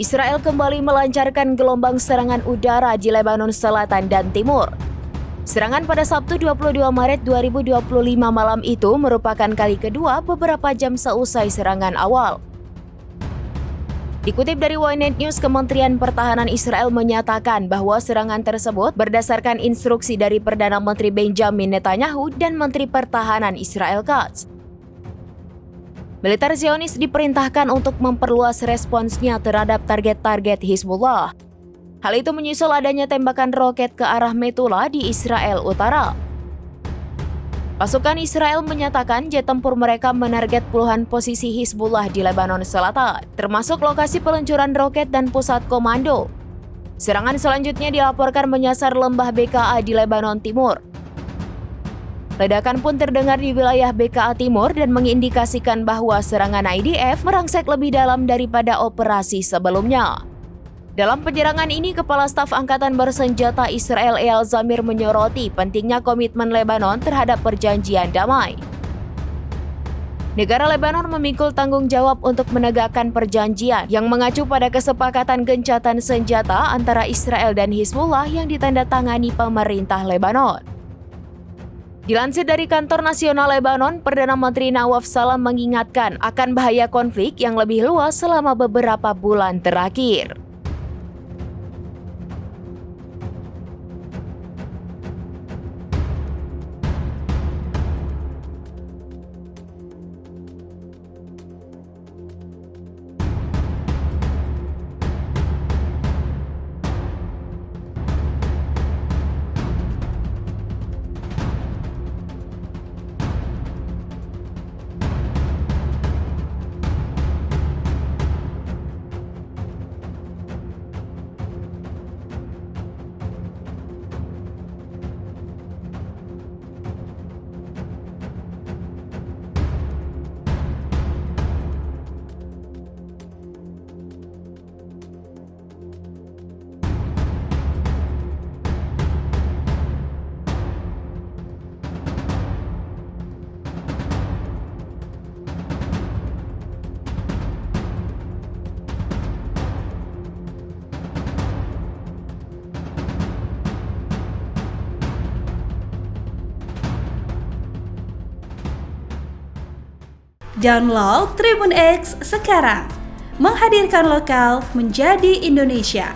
Israel kembali melancarkan gelombang serangan udara di Lebanon Selatan dan Timur. Serangan pada Sabtu 22 Maret 2025 malam itu merupakan kali kedua beberapa jam seusai serangan awal. Dikutip dari Ynet News, Kementerian Pertahanan Israel menyatakan bahwa serangan tersebut berdasarkan instruksi dari Perdana Menteri Benjamin Netanyahu dan Menteri Pertahanan Israel Katz. Militer Zionis diperintahkan untuk memperluas responsnya terhadap target-target Hizbullah. Hal itu menyusul adanya tembakan roket ke arah Metula di Israel Utara. Pasukan Israel menyatakan jet tempur mereka menarget puluhan posisi Hizbullah di Lebanon Selatan, termasuk lokasi peluncuran roket dan pusat komando. Serangan selanjutnya dilaporkan menyasar lembah BKA di Lebanon Timur. Ledakan pun terdengar di wilayah BKA Timur dan mengindikasikan bahwa serangan IDF merangsek lebih dalam daripada operasi sebelumnya. Dalam penyerangan ini, Kepala Staf Angkatan Bersenjata Israel Eyal Zamir menyoroti pentingnya komitmen Lebanon terhadap perjanjian damai. Negara Lebanon memikul tanggung jawab untuk menegakkan perjanjian yang mengacu pada kesepakatan gencatan senjata antara Israel dan Hizbullah yang ditandatangani pemerintah Lebanon. Dilansir dari Kantor Nasional Lebanon, Perdana Menteri Nawaf Salam mengingatkan akan bahaya konflik yang lebih luas selama beberapa bulan terakhir. Download Tribun X sekarang, menghadirkan lokal menjadi Indonesia.